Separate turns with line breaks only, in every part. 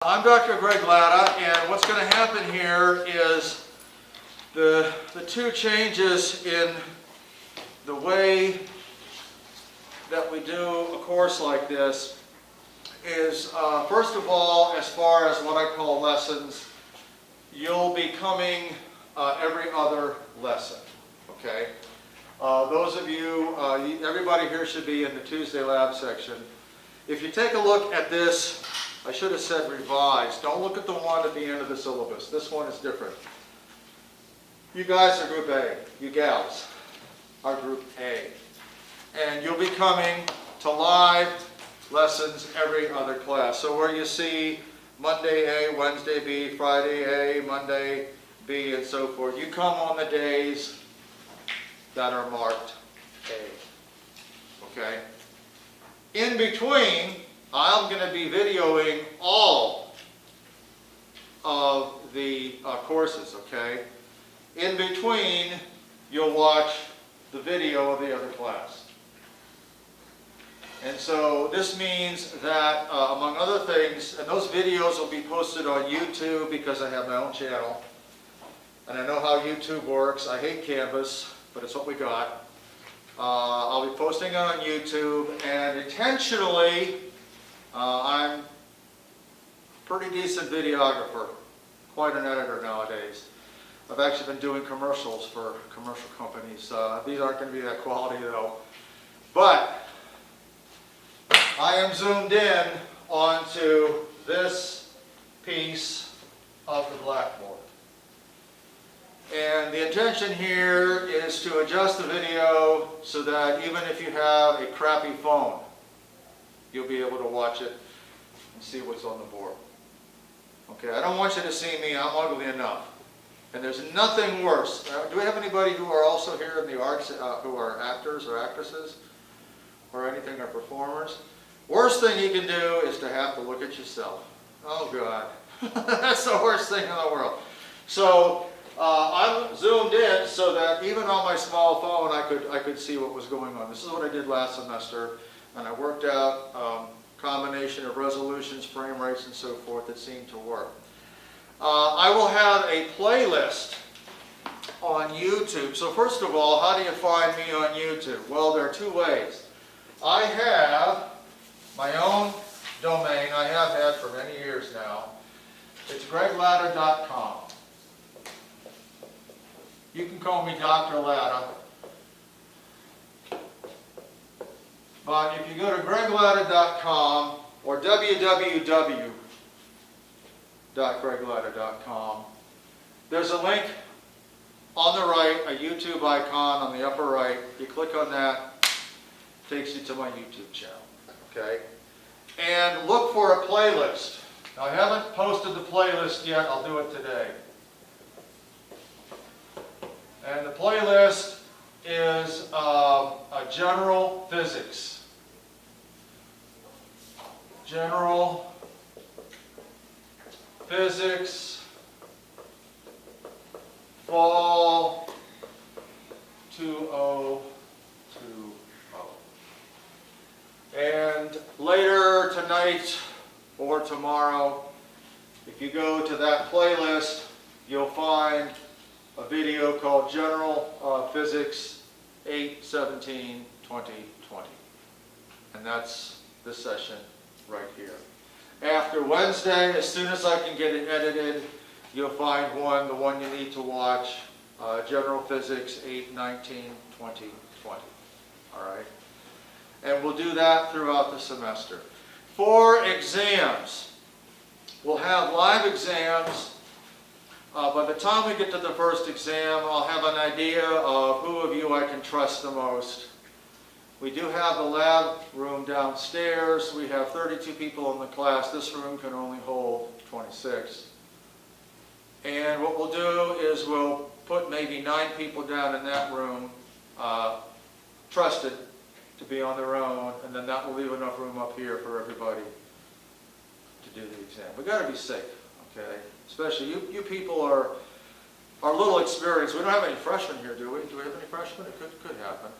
I'm Dr. Greg Latta, and what's going to happen here is the two changes in the way that we do a course like this is, first of all, as far as what I call lessons, you'll be coming every other lesson, okay? Those of you, everybody here should be in the Tuesday lab section. If you take a look at this, I should have said revised. Don't look at the one at the end of the syllabus. This one is different. You guys are Group A. You gals are Group A. And you'll be coming to live lessons every other class. So where you see Monday A, Wednesday B, Friday A, Monday B, and so forth, you come on the days that are marked A. Okay? In between, I'm going to be videoing all of the courses, okay? In between, you'll watch the video of the other class. And so this means that, among other things, and those videos will be posted on YouTube because I have my own channel. And I know how YouTube works. I hate Canvas, but it's what we got. I'll be posting it on YouTube, and intentionally, I'm a pretty decent videographer, quite an editor nowadays. I've actually been doing commercials for commercial companies. These aren't going to be that quality though. But I am zoomed in onto this piece of the blackboard. And the intention here is to adjust the video so that even if you have a crappy phone, you'll be able to watch it and see what's on the board. Okay, I don't want you to see me, I'm ugly enough. And there's nothing worse. Do we have anybody who are also here in the arts, who are actors or actresses or anything, or performers? Worst thing you can do is to have to look at yourself. Oh God, that's the worst thing in the world. So I'm zoomed in so that even on my small phone I could see what was going on. This is what I did last semester. And I worked out a combination of resolutions, frame rates, and so forth that seemed to work. I will have a playlist on YouTube. So first of all, how do you find me on YouTube? Well, there are two ways. I have my own domain. I have had for many years now. It's greglatta.com. You can call me Dr. Latta. But if you go to greglatta.com or www.greglatta.com, there's a link on the right, a YouTube icon on the upper right. You click on that, it takes you to my YouTube channel. Okay? And look for a playlist. Now, I haven't posted the playlist yet. I'll do it today. And the playlist is a general physics. General physics, fall 2020. And later tonight or tomorrow, if you go to that playlist, you'll find a video called General Physics 8/17/2020. And that's this session right here. After Wednesday, as soon as I can get it edited, you'll find the one you need to watch, General Physics 8/19/2020. All right? And we'll do that throughout the semester. For exams, we'll have live exams. By the time we get to the first exam, I'll have an idea of who of you I can trust the most. We do have the lab room downstairs. We have 32 people in the class. This room can only hold 26. And what we'll do is we'll put maybe 9 people down in that room, trusted to be on their own, and then that will leave enough room up here for everybody to do the exam. We've got to be safe, okay? Especially you people are a little experienced. We don't have any freshmen here, do we? Do we have any freshmen? It could happen.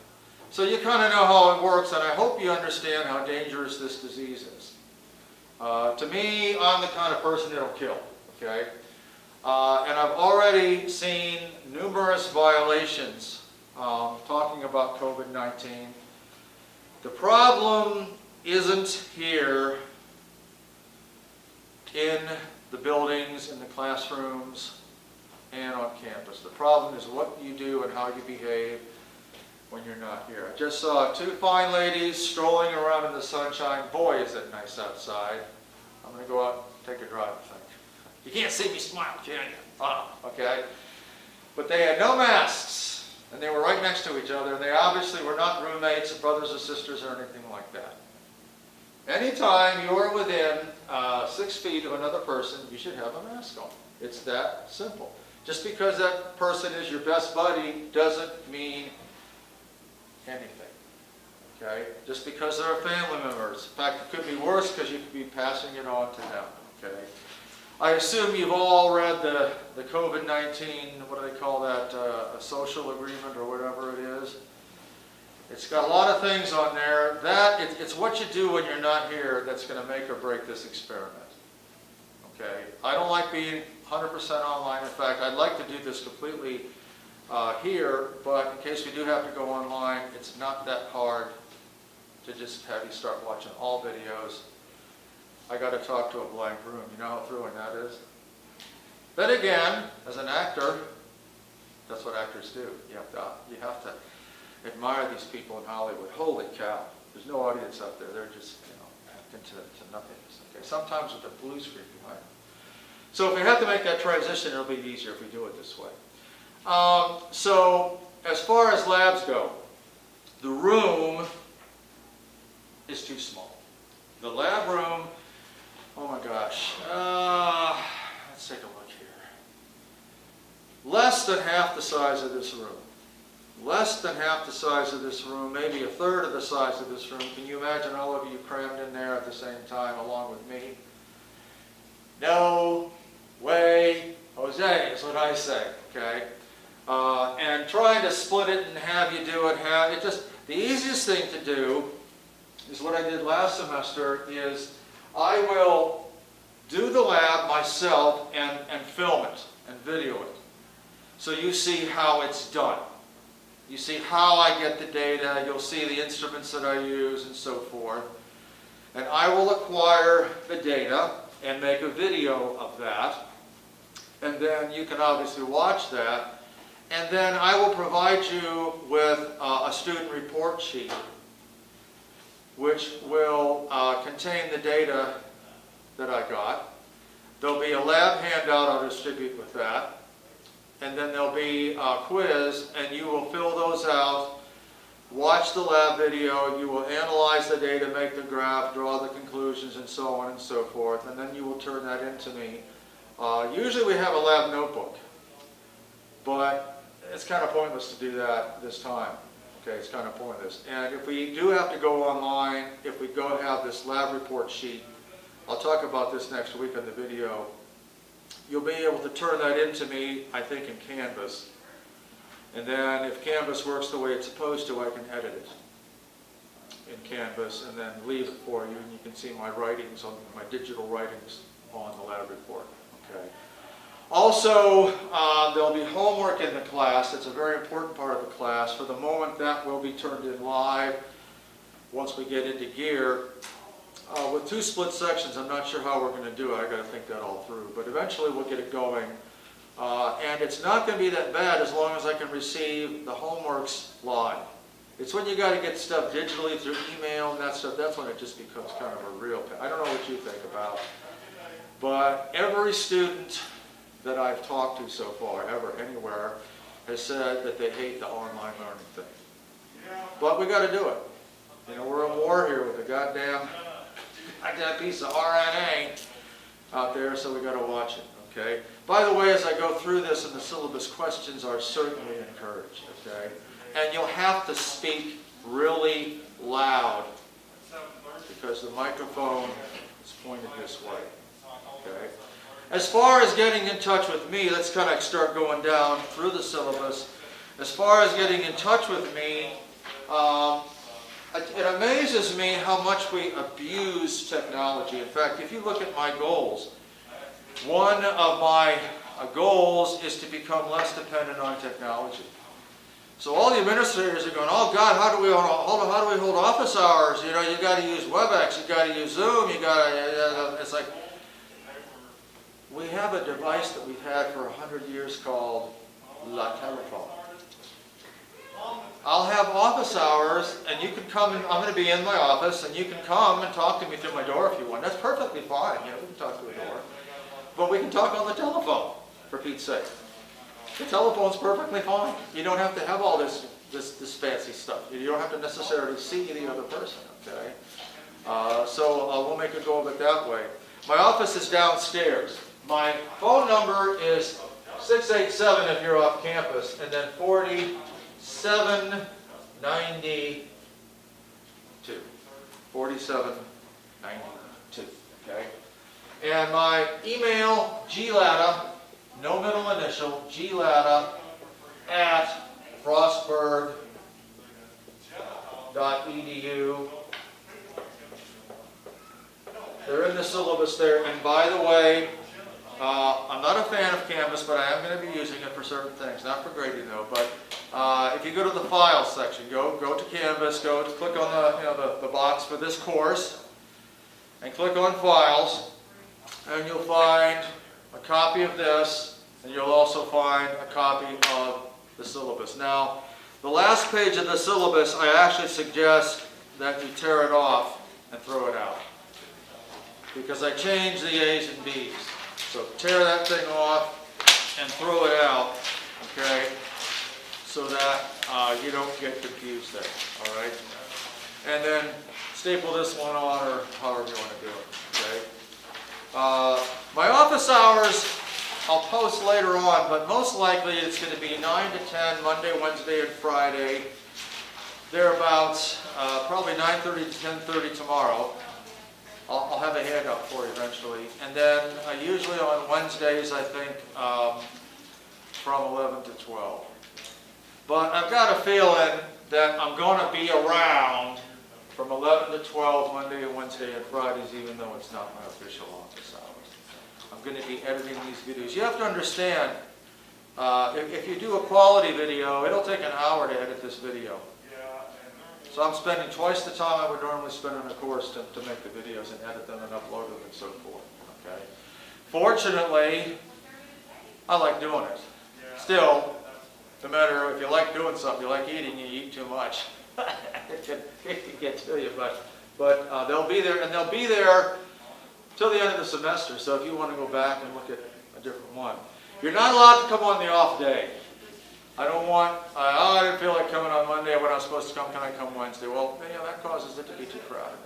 So you kind of know how it works, and I hope you understand how dangerous this disease is. To me, I'm the kind of person that'll kill, okay? And I've already seen numerous violations talking about COVID-19. The problem isn't here in the buildings, in the classrooms, and on campus. The problem is what you do and how you behave when you're not here. I just saw two fine ladies strolling around in the sunshine. Boy, is it nice outside. I'm going to go out and take a drive, I think. You can't see me smile, can you? Oh, okay. But they had no masks, and they were right next to each other, and they obviously were not roommates, brothers or sisters, or anything like that. Anytime you're within 6 feet of another person, you should have a mask on. It's that simple. Just because that person is your best buddy doesn't mean anything. Okay? Just because they're family members. In fact, it could be worse because you could be passing it on to them. Okay? I assume you've all read the COVID-19, what do they call that, a social agreement or whatever it is. It's got a lot of things on there. It's what you do when you're not here that's going to make or break this experiment. Okay? I don't like being 100% online. In fact, I'd like to do this completely here, but in case we do have to go online, it's not that hard to just have you start watching all videos. I got to talk to a blank room. You know how thrilling that is? Then again, as an actor, that's what actors do. You have to admire these people in Hollywood. Holy cow! There's no audience up there. They're just acting to nothingness. Okay, sometimes with a blue screen behind them. So if we have to make that transition, it'll be easier if we do it this way. So as far as labs go, the room is too small. The lab room, oh my gosh, let's take a look here. Less than half the size of this room. Less than half the size of this room, maybe a third of the size of this room. Can you imagine all of you crammed in there at the same time along with me? No way, Jose, is what I say, okay? And trying to split it and have you do it, the easiest thing to do is what I did last semester is I will do the lab myself and film it and video it. So you see how it's done. You see how I get the data, you'll see the instruments that I use and so forth. And I will acquire the data and make a video of that. And then you can obviously watch that. And then I will provide you with a student report sheet which will contain the data that I got. There'll be a lab handout I'll distribute with that. And then there'll be a quiz, and you will fill those out, watch the lab video, you will analyze the data, make the graph, draw the conclusions, and so on and so forth, and then you will turn that into me. Usually we have a lab notebook, but it's kind of pointless to do that this time. Okay, it's kind of pointless. And if we do have to go online, if we go have this lab report sheet, I'll talk about this next week in the video, you'll be able to turn that into me, I think, in Canvas. And then if Canvas works the way it's supposed to, I can edit it in Canvas and then leave it for you, and you can see my writings, on my digital writings on the lab report. Okay. Also, there'll be homework in the class. It's a very important part of the class. For the moment, that will be turned in live once we get into gear. With 2 split sections, I'm not sure how we're going to do it. I've got to think that all through. But eventually we'll get it going. And it's not going to be that bad as long as I can receive the homeworks live. It's when you got to get stuff digitally through email and that stuff, that's when it just becomes kind of a real pain. I don't know what you think about. But every student that I've talked to so far, ever, anywhere, has said that they hate the online learning thing. But we got to do it. You know, we're in war here with a goddamn piece of RNA out there, so we got to watch it, okay? By the way, as I go through this, and the syllabus questions are certainly encouraged, okay? And you'll have to speak really loud because the microphone is pointed this way, okay? As far as getting in touch with me, let's kind of start going down through the syllabus. As far as getting in touch with me, It amazes me how much we abuse technology. In fact, if you look at my goals, one of my goals is to become less dependent on technology. So all the administrators are going, oh God, how do we hold office hours? You know, you got to use WebEx, you got to use Zoom, you got to. It's like we have a device that we've had for 100 years called La Telephone. I'll have office hours, and you can come. I'm going to be in my office, and you can come and talk to me through my door if you want. That's perfectly fine. You know, we can talk through a door, but we can talk on the telephone. For Pete's sake, the telephone's perfectly fine. You don't have to have all this fancy stuff. You don't have to necessarily see the other person. Okay, so we'll make a go of it that way. My office is downstairs. My phone number is 687 if you're off campus, and then 4792. 4792. Okay? And my email, glatta, no middle initial, glatta at frostburg.edu. They're in the syllabus there. And by the way, I'm not a fan of Canvas, but I am going to be using it for certain things. Not for grading though. But if you go to the Files section, go to Canvas, click on the box for this course, and click on Files, and you'll find a copy of this, and you'll also find a copy of the syllabus. Now, the last page of the syllabus, I actually suggest that you tear it off and throw it out, because I changed the A's and B's. So tear that thing off and throw it out, okay, so that you don't get confused there, all right? And then staple this one on, or however you want to do it, okay? My office hours I'll post later on, but most likely it's going to be 9 to 10, Monday, Wednesday, and Friday. Thereabouts, probably 9:30 to 10:30 tomorrow. I'll have a handout for you eventually. And then usually on Wednesdays, I think, from 11 to 12. But I've got a feeling that I'm going to be around from 11 to 12 Monday and Wednesday and Fridays, even though it's not my official office hours. I'm going to be editing these videos. You have to understand, if you do a quality video, it'll take an hour to edit this video. So I'm spending twice the time I would normally spend on a course to make the videos and edit them and upload them and so forth. Okay. Fortunately, I like doing it. Still, no matter if you like doing something, you like eating, you eat too much. it can get to you, but they'll be there, and they'll be there till the end of the semester. So if you want to go back and look at a different one, you're not allowed to come on the off day. I don't want, I didn't feel like coming on Monday when I was supposed to come, can I come Wednesday? Well, that causes it to be too crowded.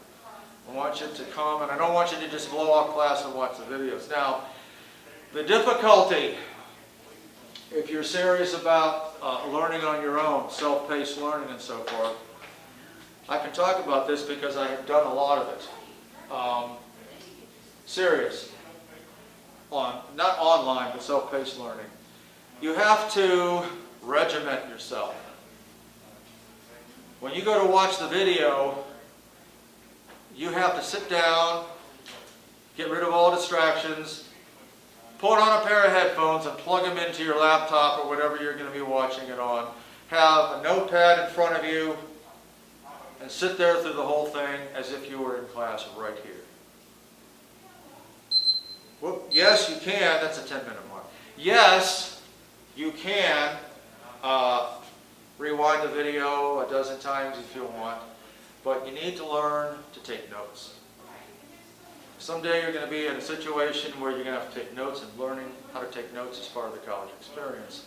I want you to come, and I don't want you to just blow off class and watch the videos. Now, the difficulty, if you're serious about learning on your own, self-paced learning and so forth, I can talk about this because I have done a lot of it. Serious. Not online, but self-paced learning. You have to regiment yourself. When you go to watch the video, you have to sit down, get rid of all distractions, put on a pair of headphones and plug them into your laptop or whatever you're going to be watching it on. Have a notepad in front of you and sit there through the whole thing as if you were in class right here. Whoop. Yes, you can. That's a 10-minute mark. Yes, you can rewind the video a dozen times if you want, but you need to learn to take notes. Someday you're going to be in a situation where you're going to have to take notes, and learning how to take notes is part of the college experience.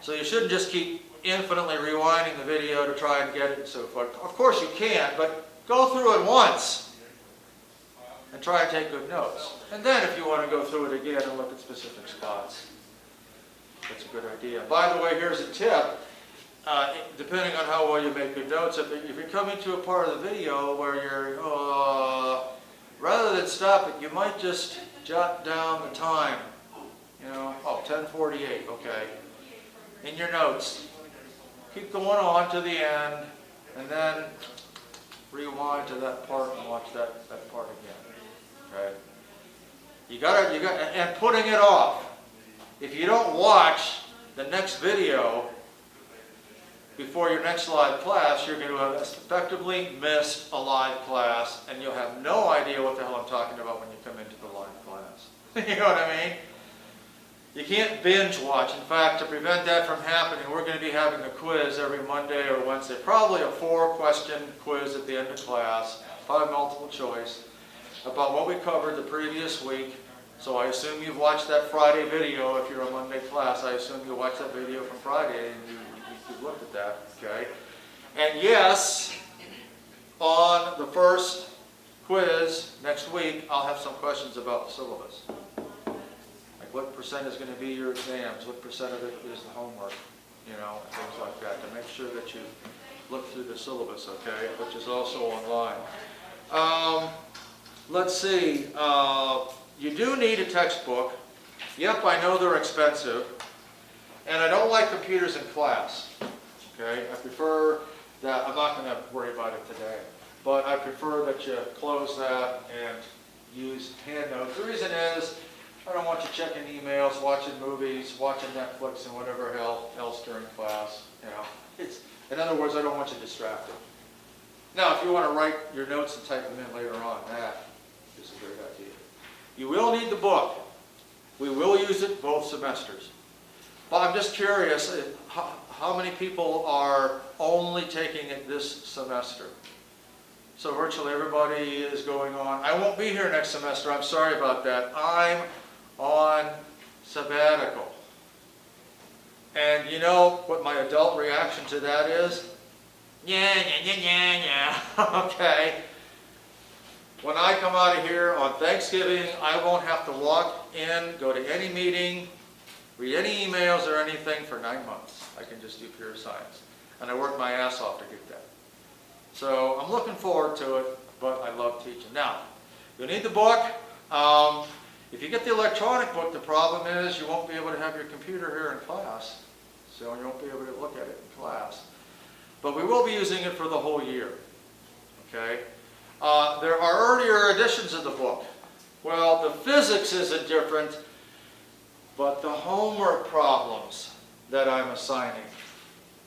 So you shouldn't just keep infinitely rewinding the video to try and get it and so forth. Of course you can, but go through it once and try and take good notes. And then if you want to go through it again and look at specific spots, that's a good idea. By the way, here's a tip. Depending on how well you make good notes, if you're coming to a part of the video where you're, rather than stop it, you might just jot down the time. 10:48, okay, in your notes. Keep going on to the end, and then rewind to that part and watch that part again. Okay? And putting it off. If you don't watch the next video before your next live class, you're going to have effectively missed a live class, and you'll have no idea what the hell I'm talking about when you come into the live class. You know what I mean? You can't binge watch. In fact, to prevent that from happening, we're going to be having a quiz every Monday or Wednesday, probably a 4-question quiz at the end of class, probably multiple choice, about what we covered the previous week. So I assume you've watched that Friday video. If you're a Monday class, I assume you watched that video from Friday and you've looked at that, okay? And yes, on the first quiz next week, I'll have some questions about the syllabus. Like what percent is going to be your exams, what percent of it is the homework, you know, things like that, to make sure that you look through the syllabus, okay, which is also online. Let's see, you do need a textbook. Yep, I know they're expensive. And I don't like computers in class. Okay, I prefer that, I'm not going to worry about it today, but I prefer that you close that and use hand notes. The reason is, I don't want you checking emails, watching movies, watching Netflix and whatever else during class. You know, in other words, I don't want you distracted. Now, if you want to write your notes and type them in later on, that is a great idea. You will need the book. We will use it both semesters. But I'm just curious, how many people are only taking it this semester? So virtually everybody is going on. I won't be here next semester. I'm sorry about that. I'm on sabbatical. And you know what my adult reaction to that is? Yeah. Okay. When I come out of here on Thanksgiving, I won't have to walk in, go to any meeting, read any emails or anything for 9 months. I can just do pure science. And I work my ass off to get that. So I'm looking forward to it, but I love teaching. Now, you'll need the book. If you get the electronic book, the problem is you won't be able to have your computer here in class. So you won't be able to look at it in class. But we will be using it for the whole year. Okay? There are earlier editions of the book. Well, the physics isn't different, but the homework problems that I'm assigning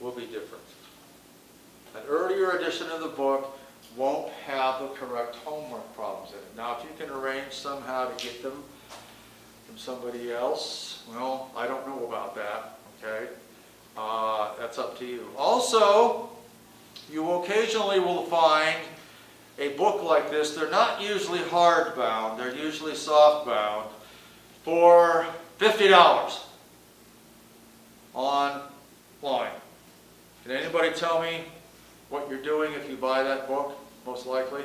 will be different. An earlier edition of the book won't have the correct homework problems in it. Now, if you can arrange somehow to get them from somebody else, well, I don't know about that, okay? That's up to you. Also, you occasionally will find a book like this. They're not usually hardbound, they're usually softbound, for $50 online. Can anybody tell me what you're doing if you buy that book, most likely?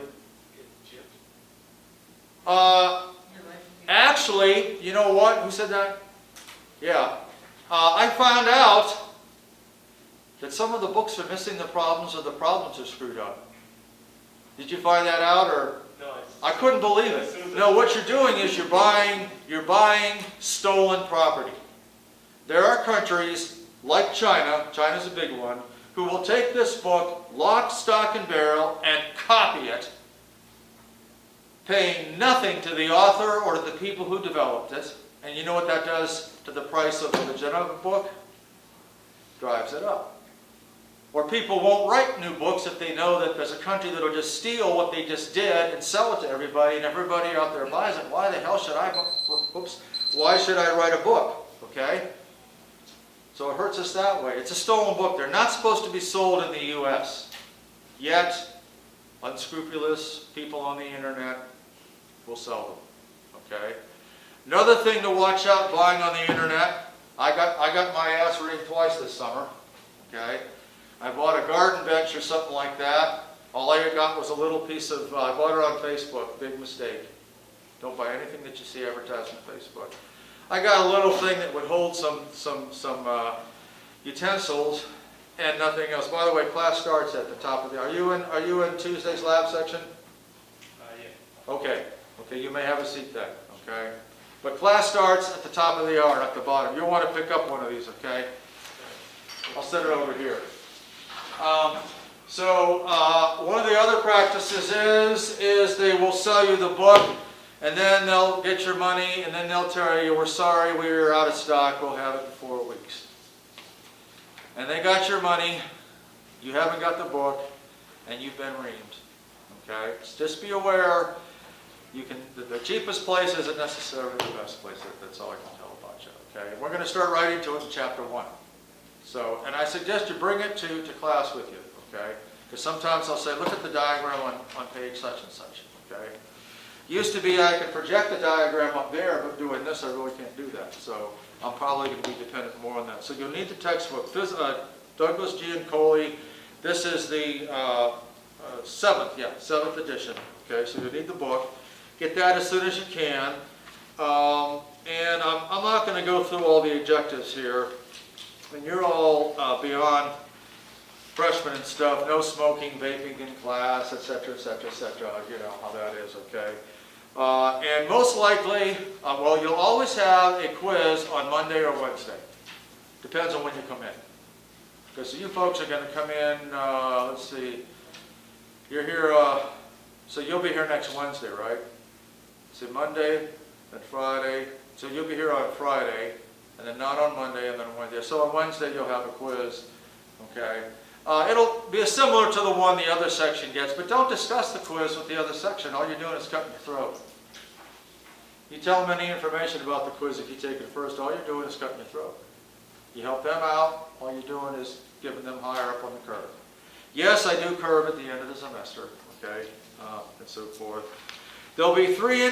Actually, you know what? Who said that? Yeah. I found out that some of the books are missing the problems or the problems are screwed up. Did you find that out, or?
No,
I couldn't believe it. No, what you're doing is you're buying stolen property. There are countries like China, China's a big one, who will take this book, lock, stock, and barrel, and copy it, paying nothing to the author or to the people who developed it. And you know what that does to the price of the legitimate book? Drives it up. Or people won't write new books if they know that there's a country that will just steal what they just did and sell it to everybody, and everybody out there buys it. Why the hell should why should I write a book? Okay? So it hurts us that way. It's a stolen book. They're not supposed to be sold in the U.S. Yet, unscrupulous people on the internet will sell them. Okay? Another thing to watch out buying on the internet, I got my ass reamed twice this summer. Okay? I bought a garden bench or something like that. All I got was a little piece of, I bought it on Facebook, big mistake. Don't buy anything that you see advertised on Facebook. I got a little thing that would hold some utensils and nothing else. By the way, class starts at the top of the, are you in Tuesday's lab section?
Yeah.
Okay, you may have a seat then, okay? But class starts at the top of the hour, not the bottom. You'll want to pick up one of these, okay? I'll set it over here. So one of the other practices is they will sell you the book, and then they'll get your money, and then they'll tell you, we're sorry, we're out of stock, we'll have it in 4 weeks. And they got your money, you haven't got the book, and you've been reamed. Okay? Just be aware, the cheapest place isn't necessarily the best place. That's all I can tell about you. Okay? And we're going to start right into it in chapter 1. So, and I suggest you bring it to class with you. Okay? Because sometimes I'll say, look at the diagram on page such and such. Okay? Used to be I could project the diagram up there, but doing this I really can't do that. So I'm probably going to be dependent more on that. So you'll need the textbook. Douglas G. and Coley. This is the 7th edition. Okay, so you need the book. Get that as soon as you can. And I'm not going to go through all the objectives here. And you're all beyond freshmen and stuff. No smoking, vaping in class, etc., etc., etc. You know how that is, okay? And most likely, well, you'll always have a quiz on Monday or Wednesday. Depends on when you come in. Because you folks are going to come in, let's see, you're here, so you'll be here next Wednesday, right? See, Monday, then Friday, so you'll be here on Friday, and then not on Monday, and then Wednesday. So on Wednesday you'll have a quiz, okay? It'll be similar to the one the other section gets, but don't discuss the quiz with the other section. All you're doing is cutting your throat. You tell them any information about the quiz if you take it first, all you're doing is cutting your throat. You help them out, all you're doing is giving them higher up on the curve. Yes, I do curve at the end of the semester, okay, and so forth. There'll be three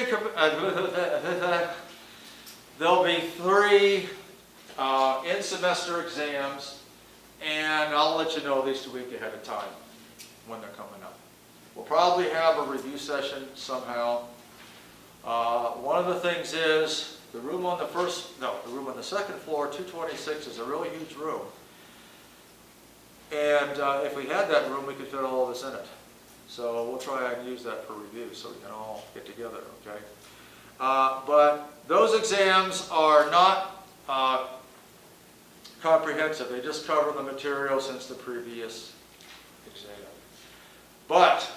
in-semester exams, and I'll let you know at least a week ahead of time when they're coming up. We'll probably have a review session somehow. One of the things is the room on the second floor, 226, is a really huge room. And if we had that room, we could fit all of us in it. So we'll try and use that for review so we can all get together, okay? But those exams are not comprehensive. They just cover the material since the previous exam. But,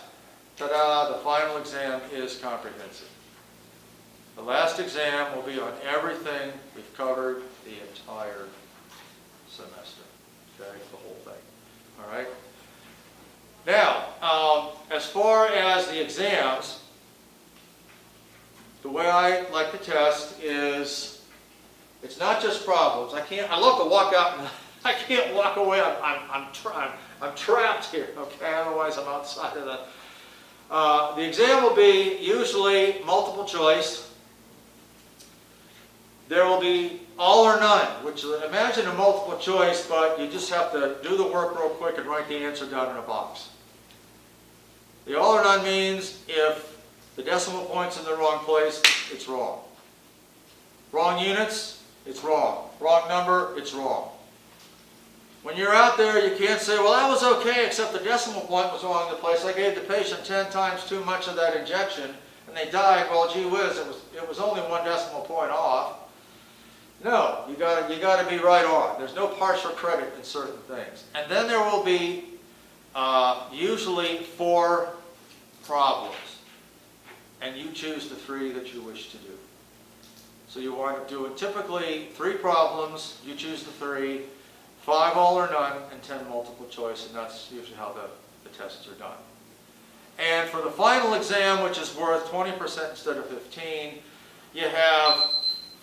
ta-da, the final exam is comprehensive. The last exam will be on everything we've covered the entire semester, okay, the whole thing. All right? Now, as far as the exams, the way I like to test is, it's not just problems. I love to walk out and I can't walk away. I'm trapped here, okay? Otherwise I'm outside of the exam will be usually multiple choice. There will be all or none, which imagine a multiple choice, but you just have to do the work real quick and write the answer down in a box. The all or none means if the decimal point's in the wrong place, it's wrong. Wrong units, it's wrong. Wrong number, it's wrong. When you're out there, you can't say, well, that was okay, except the decimal point was wrong in the place. I gave the patient 10 times too much of that injection, and they died. Well, gee whiz, it was only 1 decimal point off. No, you got to be right on. There's no partial credit in certain things. And then there will be usually 4 problems, and you choose the 3 that you wish to do. So you wind up doing typically 3 problems, you choose the 3, 5 all or none, and 10 multiple choice, and that's usually how the tests are done. And for the final exam, which is worth 20% instead of 15, you have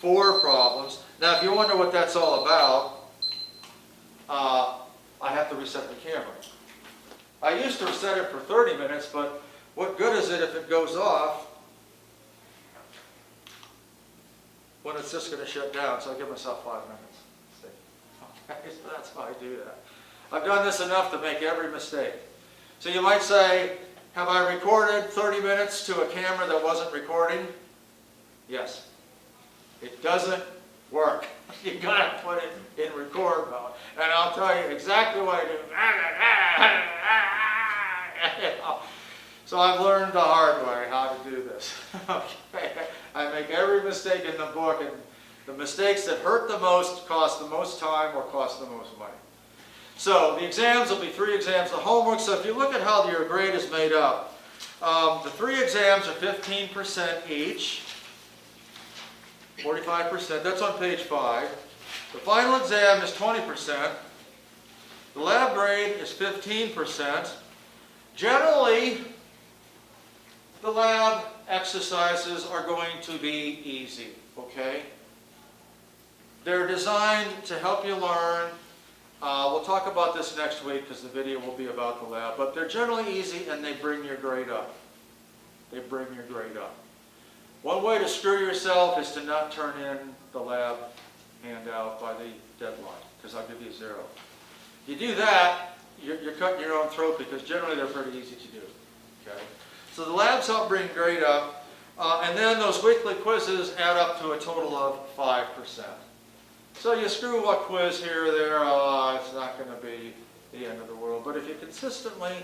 4 problems. Now, if you wonder what that's all about, I have to reset the camera. I used to set it for 30 minutes, but what good is it if it goes off when it's just going to shut down? So I give myself 5 minutes. See? Okay, so that's why I do that. I've done this enough to make every mistake. So you might say, have I recorded 30 minutes to a camera that wasn't recording? Yes. It doesn't work. You got to put it in record mode. And I'll tell you exactly what I do. So I've learned the hard way how to do this. Okay. I make every mistake in the book, and the mistakes that hurt the most cost the most time or cost the most money. So the exams will be 3 exams. The homework, so if you look at how your grade is made up, the 3 exams are 15% each, 45%. That's on page 5. The final exam is 20%. The lab grade is 15%. Generally, the lab exercises are going to be easy, okay? They're designed to help you learn. We'll talk about this next week because the video will be about the lab. But they're generally easy and they bring your grade up. They bring your grade up. One way to screw yourself is to not turn in the lab handout by the deadline, because I'll give you 0. You do that, you're cutting your own throat, because generally they're pretty easy to do. Okay? So the labs help bring grade up, and then those weekly quizzes add up to a total of 5%. So you screw what quiz here or there, it's not going to be the end of the world. But if you consistently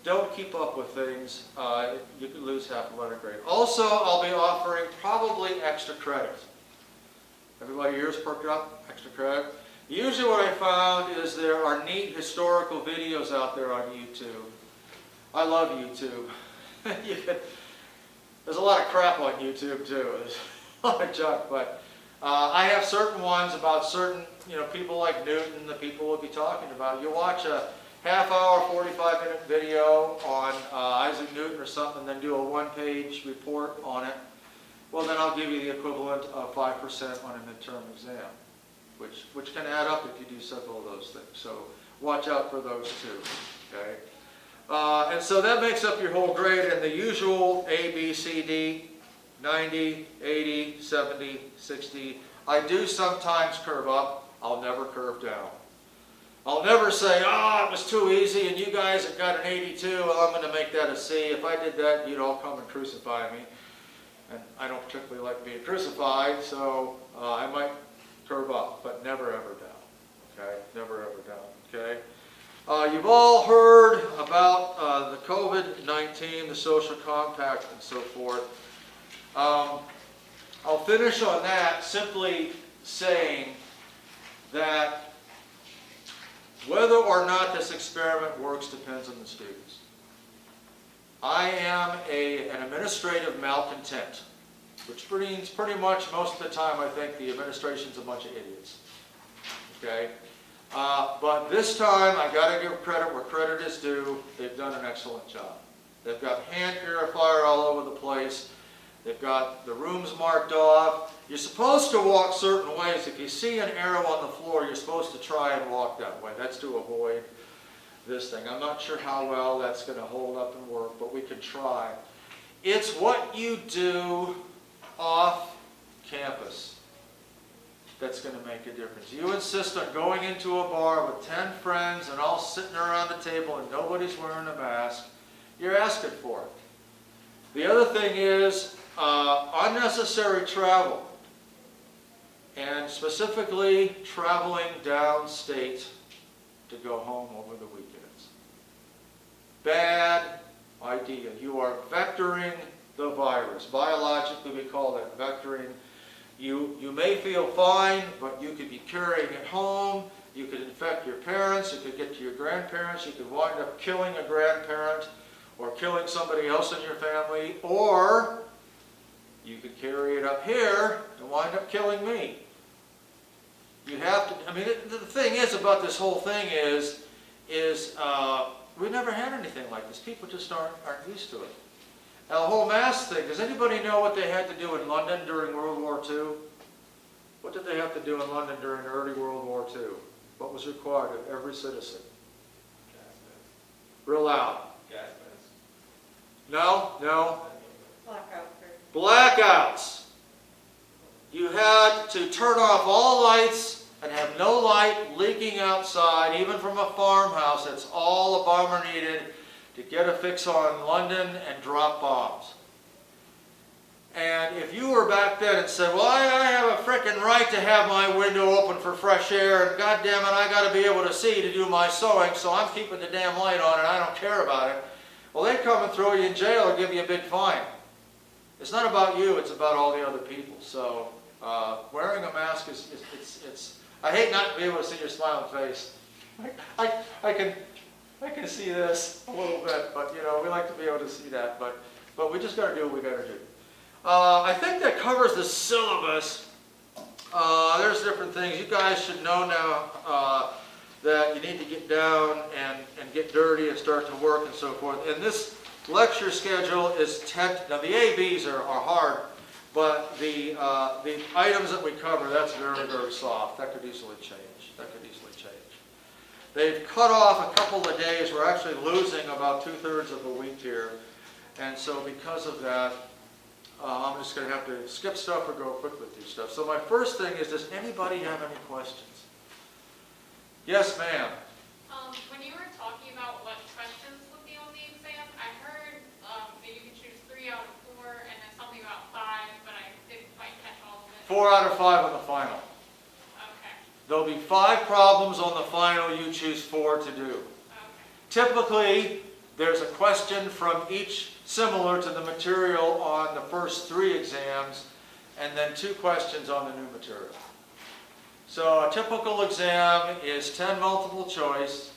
don't keep up with things, you could lose half a letter grade. Also, I'll be offering probably extra credit. Everybody ears perked up? Extra credit? Usually what I found is there are neat historical videos out there on YouTube. I love YouTube. There's a lot of crap on YouTube too. There's a lot of junk, but I have certain ones about certain, people like Newton, the people we'll be talking about. You watch a half-hour, 45-minute video on Isaac Newton or something, and then do a 1-page report on it. Well, then I'll give you the equivalent of 5% on a midterm exam, which can add up if you do several of those things. So watch out for those too. Okay. And so that makes up your whole grade, and the usual A, B, C, D, 90, 80, 70, 60. I do sometimes curve up. I'll never curve down. I'll never say, it was too easy and you guys have got an 82, well, I'm going to make that a C. If I did that, you'd all come and crucify me. And I don't particularly like being crucified, so I might curve up, but never ever down. Okay? Never ever down. Okay? You've all heard about the COVID-19, the social compact, and so forth. I'll finish on that simply saying that whether or not this experiment works depends on the students. I am an administrative malcontent, which means pretty much most of the time I think the administration's a bunch of idiots. Okay? But this time I got to give credit where credit is due. They've done an excellent job. They've got hand purifier all over the place. They've got the rooms marked off. You're supposed to walk certain ways. If you see an arrow on the floor, you're supposed to try and walk that way. That's to avoid this thing. I'm not sure how well that's going to hold up and work, but we can try. It's what you do off campus that's going to make a difference. You insist on going into a bar with 10 friends and all sitting around the table and nobody's wearing a mask, you're asking for it. The other thing is unnecessary travel, and specifically traveling downstate to go home over the weekends. Bad idea. You are vectoring the virus. Biologically, we call that vectoring. You may feel fine, but you could be carrying it home. You could infect your parents. It could get to your grandparents. You could wind up killing a grandparent or killing somebody else in your family, or you could carry it up here and wind up killing me. You have to, the thing is about this whole thing is we've never had anything like this. People just aren't used to it. Now, the whole mask thing, does anybody know what they had to do in London during World War II? What did they have to do in London during early World War II? What was required of every citizen?
Gas mask.
Real loud.
Gas mask.
No?
Blackout.
Blackouts. You had to turn off all lights and have no light leaking outside, even from a farmhouse. That's all a bomber needed to get a fix on London and drop bombs. And if you were back then and said, well, I have a frickin' right to have my window open for fresh air, and goddamn it, I got to be able to see to do my sewing, so I'm keeping the damn light on and I don't care about it. Well, they'd come and throw you in jail or give you a big fine. It's not about you, it's about all the other people. So wearing a mask is I hate not to be able to see your smiling face I can see this a little bit, but you know, we like to be able to see that, but we just gotta do what we gotta do. I think that covers the syllabus. There's different things. You guys should know now that you need to get down and get dirty and start to work and so forth. And this lecture schedule is now the ABs are hard, but the items that we cover, that's very, very soft. That could easily change. That could easily change. They've cut off a couple of days. We're actually losing about 2/3 of a week here. And so because of that, I'm just going to have to skip stuff or go quickly through stuff. So my first thing is, does anybody have any questions? Yes, ma'am.
When you were talking about what questions would be on the exam, I heard that you can choose 3 out of 4 and then something about 5, but I didn't quite catch all of it.
4 out of 5 on the final.
Okay.
There'll be 5 problems on the final. You choose 4 to do.
Okay.
Typically, there's a question from each similar to the material on the first 3 exams, and then 2 questions on the new material. So a typical exam is 10 multiple choice,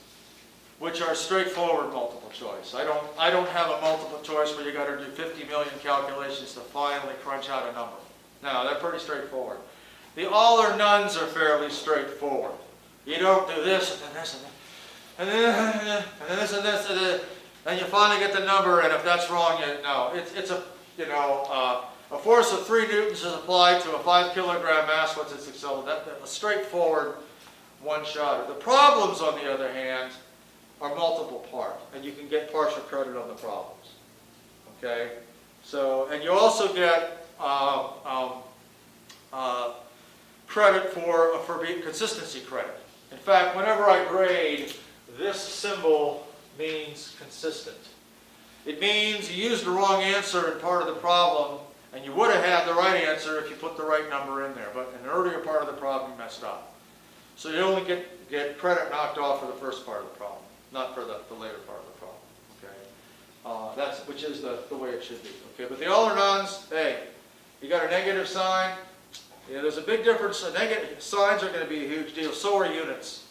which are straightforward multiple choice. I don't have a multiple choice where you got to do 50 million calculations to finally crunch out a number. No, they're pretty straightforward. The all or nones are fairly straightforward. You don't do this and then this and then this and this and this. And you finally get the number, and if that's wrong, it's a force of 3 newtons is applied to a 5 kilogram mass. What's its acceleration? That's a straightforward one-shotter. The problems, on the other hand, are multiple part, and you can get partial credit on the problems. Okay, so and you also get credit for being consistency credit. In fact, whenever I grade, this symbol means consistent. It means you used the wrong answer in part of the problem, and you would have had the right answer if you put the right number in there, but in the earlier part of the problem you messed up. So you only get credit knocked off for the first part of the problem, not for the later part of the problem. Okay, which is the way it should be. Okay, but the all or nones, hey, you got a negative sign. Yeah, there's a big difference. Negative signs are going to be a huge deal. So are units,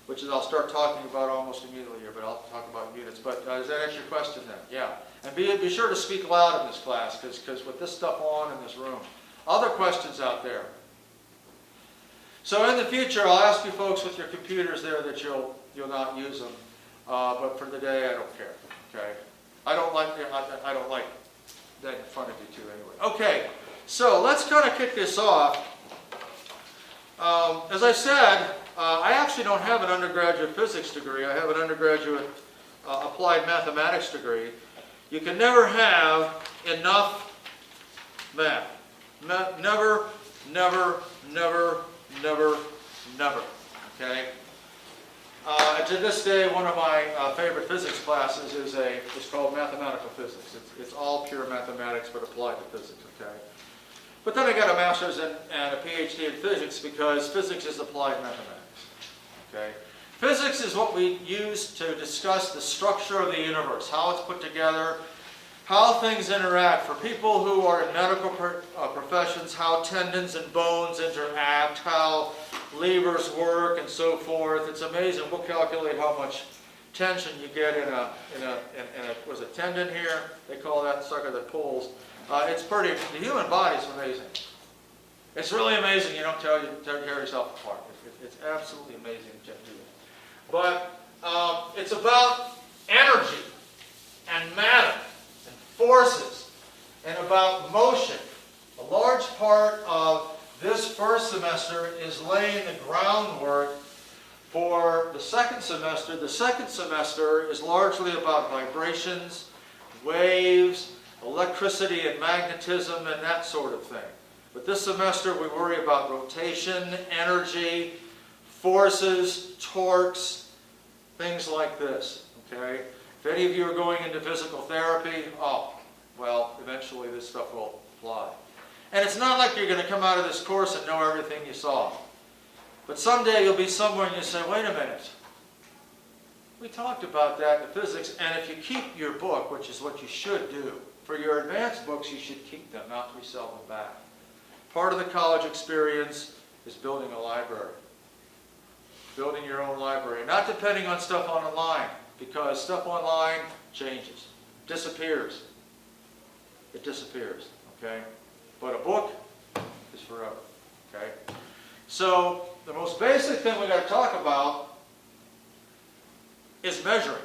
which is I'll start talking about almost immediately here, but I'll talk about units. But does that answer your question then? Yeah. And be sure to speak loud in this class, because with this stuff on in this room. Other questions out there? So in the future, I'll ask you folks with your computers there that you'll not use them. But for the day, I don't care. Okay. I don't like that in front of you too anyway. Okay. So let's kind of kick this off. As I said, I actually don't have an undergraduate physics degree. I have an undergraduate applied mathematics degree. You can never have enough math. Never, never, never, never, never. Okay? To this day, one of my favorite physics classes is called mathematical physics. It's all pure mathematics but applied to physics. Okay? But then I got a master's and a PhD in physics because physics is applied mathematics. Okay? Physics is what we use to discuss the structure of the universe, how it's put together, how things interact. For people who are in medical professions, how tendons and bones interact, how levers work, and so forth. It's amazing. We'll calculate how much tension you get in a was it tendon here? They call that sucker that pulls. It's pretty. The human body is amazing. It's really amazing. You don't tear yourself apart. It's absolutely amazing to do it. But it's about energy and matter and forces and about motion. A large part of this first semester is laying the groundwork for the second semester. The second semester is largely about vibrations, waves, electricity and magnetism and that sort of thing. But this semester we worry about rotation, energy, forces, torques, things like this. Okay? If any of you are going into physical therapy, well, eventually this stuff will apply. And it's not like you're going to come out of this course and know everything you saw. But someday you'll be somewhere and you say, wait a minute. We talked about that in physics, and if you keep your book, which is what you should do, for your advanced books you should keep them, not resell them back. Part of the college experience is building a library. building your own library, not depending on stuff online, because stuff online changes, disappears. It disappears, okay? But a book is forever, okay? So the most basic thing we got to talk about is measuring.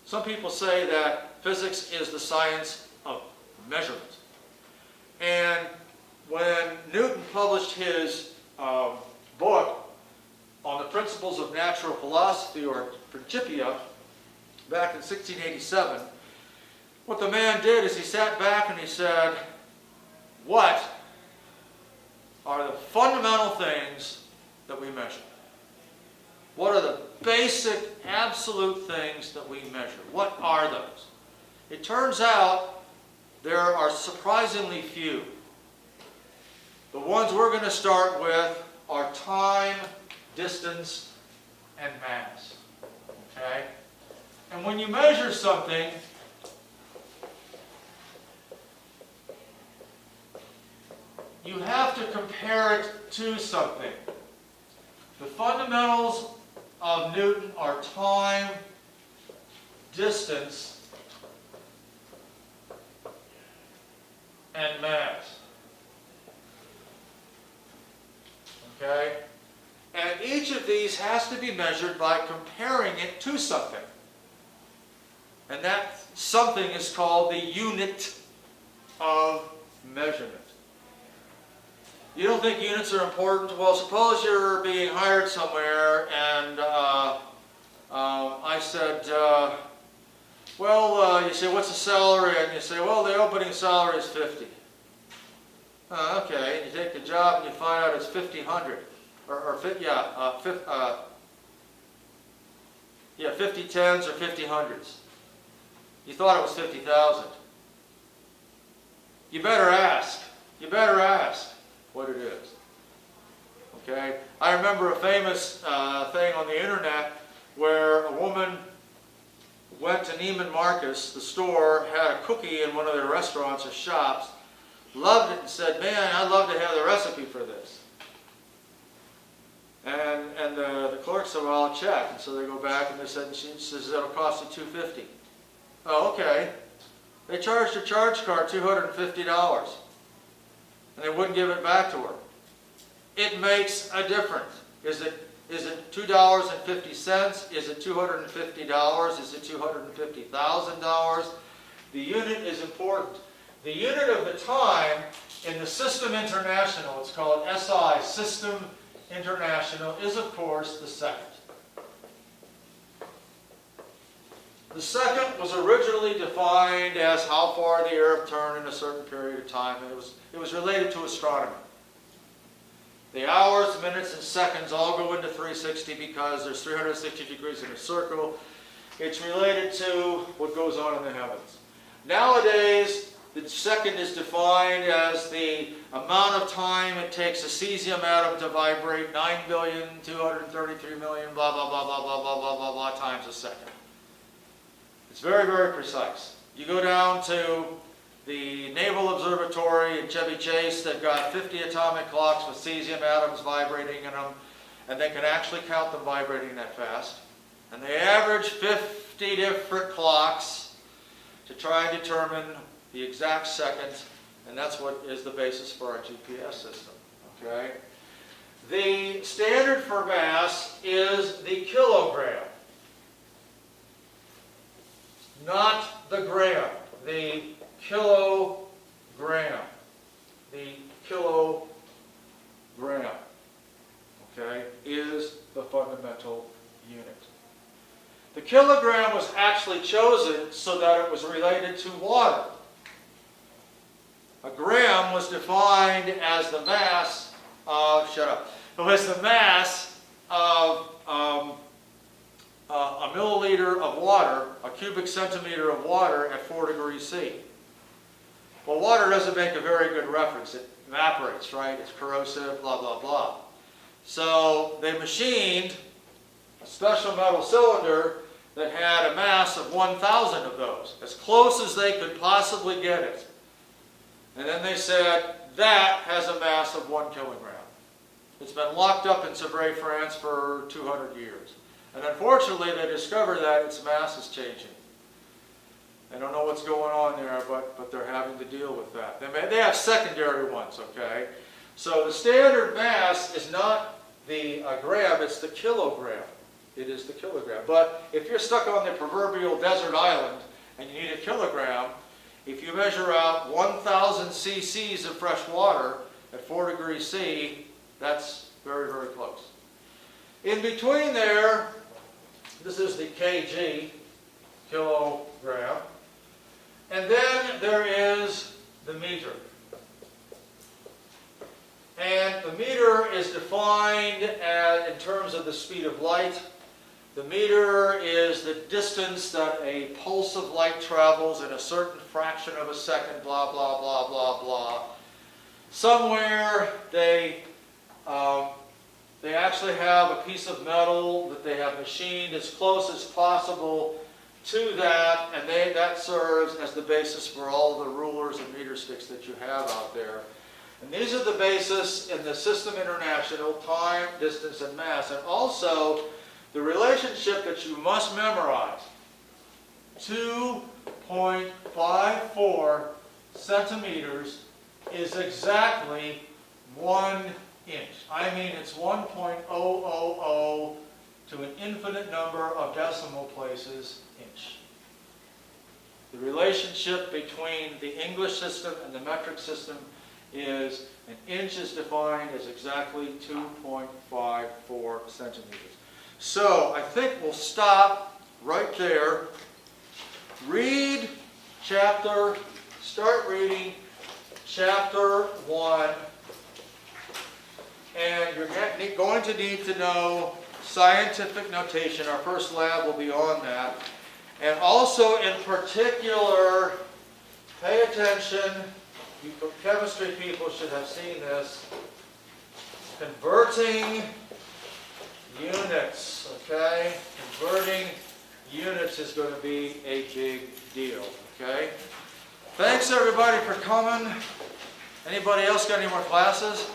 Some people say that physics is the science of measurement. And when Newton published his book on the principles of natural philosophy, or Principia, back in 1687, what the man did is he sat back and he said, what are the fundamental things that we measure? What are the basic, absolute things that we measure? What are those? It turns out there are surprisingly few. The ones we're going to start with are time, distance, and mass. Okay? And when you measure something, you have to compare it to something. The fundamentals of Newton are time, distance, and mass. Okay? And each of these has to be measured by comparing it to something. And that something is called the unit of measurement. You don't think units are important? Well, suppose you're being hired somewhere and I said, you say, what's the salary? And you say, well, the opening salary is 50. Okay, and you take the job and you find out it's 50 tens or 50 hundreds. You thought it was 50,000. You better ask. You better ask what it is. Okay? I remember a famous thing on the internet where a woman went to Neiman Marcus, the store, had a cookie in one of their restaurants or shops, loved it and said, man, I'd love to have the recipe for this. And the clerk said, well, I'll check. And so they go back and they said, she says, that'll cost you $250. Oh, okay. They charged her charge card $250. And they wouldn't give it back to her. It makes a difference. Is it $2.50? Is it $250? Is it $250,000? The unit is important. The unit of the time in the System International, it's called SI, System International, is of course the second. The second was originally defined as how far the Earth turned in a certain period of time. It was related to astronomy. The hours, minutes, and seconds all go into 360 because there's 360 degrees in a circle. It's related to what goes on in the heavens. Nowadays, the second is defined as the amount of time it takes a cesium atom to vibrate 9,233,000,000 blah, blah, blah, blah, blah, blah, blah, blah, blah times a second. It's very, very precise. You go down to the Naval Observatory in Chevy Chase, they've got 50 atomic clocks with cesium atoms vibrating in them, and they can actually count them vibrating that fast. And they average 50 different clocks to try and determine the exact second, and that's what is the basis for our GPS system. Okay? The standard for mass is the kilogram. Not the gram, the kilogram. The kilogram, okay, is the fundamental unit. The kilogram was actually chosen so that it was related to water. A gram was defined as the mass of, it was the mass of a milliliter of water, a cubic centimeter of water at 4 degrees C. Well, water doesn't make a very good reference. It evaporates, right? It's corrosive, blah, blah, blah. So they machined a special metal cylinder that had a mass of 1,000 of those, as close as they could possibly get it. And then they said, that has a mass of 1 kilogram. It's been locked up in Sevray, France for 200 years. And unfortunately, they discovered that its mass is changing. I don't know what's going on there, but they're having to deal with that. They have secondary ones, okay? So the standard mass is not the gram, it's the kilogram. It is the kilogram. But if you're stuck on the proverbial desert island and you need a kilogram, if you measure out 1,000 cc's of fresh water at 4 degrees C, that's very, very close. In between there, this is the kg, kilogram. And then there is the meter. And the meter is defined as, in terms of the speed of light. The meter is the distance that a pulse of light travels in a certain fraction of a second, blah, blah, blah, blah, blah. Somewhere they actually have a piece of metal that they have machined as close as possible to that, and that serves as the basis for all the rulers and meter sticks that you have out there. And these are the basis in the System International: time, distance, and mass. And also the relationship that you must memorize. 2.54 centimeters is exactly 1 inch. I mean, it's 1.000 to an infinite number of decimal places inch. The relationship between the English system and the metric system is an inch is defined as exactly 2.54 centimeters. So I think we'll stop right there. Start reading chapter 1. And you're going to need to know scientific notation. Our first lab will be on that. And also, in particular, pay attention. You chemistry people should have seen this. Converting units, okay? Converting units is going to be a big deal, okay? Thanks everybody for coming. Anybody else got any more classes?